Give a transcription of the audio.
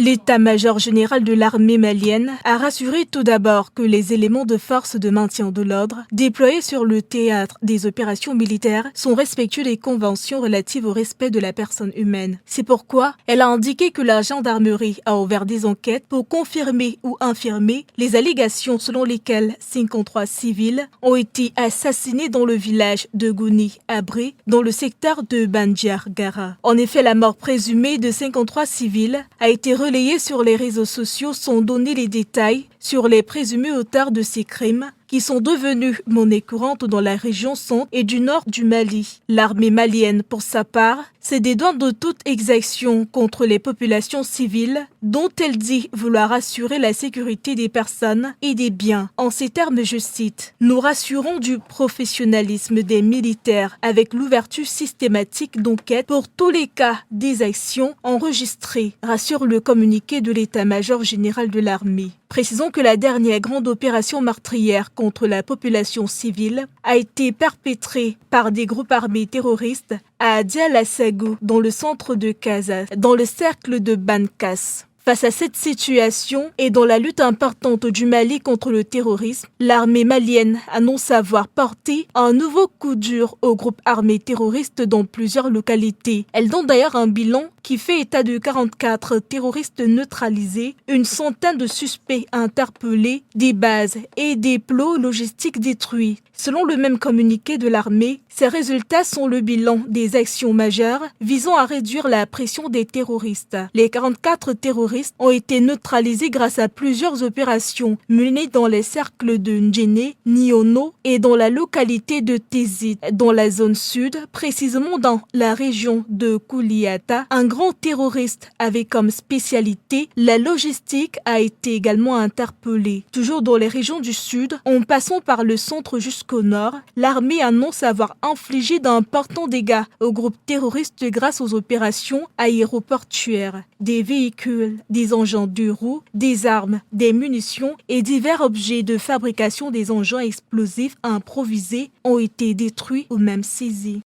L'état-major général de l'armée malienne a rassuré tout d'abord que les éléments de force de maintien de l'ordre déployés sur le théâtre des opérations militaires sont respectueux des conventions relatives au respect de la personne humaine. C'est pourquoi elle a indiqué que la gendarmerie a ouvert des enquêtes pour confirmer ou infirmer les allégations selon lesquelles 53 civils ont été assassinés dans le village de Gouni-Abré, dans le secteur de Bandiar-Gara. En effet, la mort présumée de 53 civils a été relayée sur les réseaux sociaux sans donner les détails sur les présumés auteurs de ces crimes qui sont devenus monnaie courante dans la région centre et du nord du Mali. L'armée malienne, pour sa part, se dédouane de toute exaction contre les populations civiles dont elle dit vouloir assurer la sécurité des personnes et des biens. En ces termes, je cite, « Nous rassurons du professionnalisme des militaires avec l'ouverture systématique d'enquêtes pour tous les cas d'exactions enregistrées », rassure le communiqué de l'état-major général de l'armée. Précisons que la dernière grande opération meurtrière contre la population civile a été perpétrée par des groupes armés terroristes à Dialassagou, dans le centre de Casa, dans le cercle de Bankas. Face à cette situation et dans la lutte importante du Mali contre le terrorisme, l'armée malienne annonce avoir porté un nouveau coup dur aux groupes armés terroristes dans plusieurs localités. Elle donne d'ailleurs un bilan qui fait état de 44 terroristes neutralisés, une centaine de suspects interpellés, des bases et des plots logistiques détruits. Selon le même communiqué de l'armée, ces résultats sont le bilan des actions majeures visant à réduire la pression des terroristes. Les 44 terroristes ont été neutralisés grâce à plusieurs opérations menées dans les cercles de Ndjéné, Niono et dans la localité de Tézit, dans la zone sud, précisément dans la région de Kouliata. Un grand terroriste avec comme spécialité la logistique a été également interpellé. Toujours dans les régions du sud, en passant par le centre jusqu'au nord, l'armée annonce avoir infligé d'importants dégâts aux groupes terroristes grâce aux opérations aéroportuaires. Des véhicules, des engins de roues, des armes, des munitions et divers objets de fabrication des engins explosifs improvisés ont été détruits ou même saisis.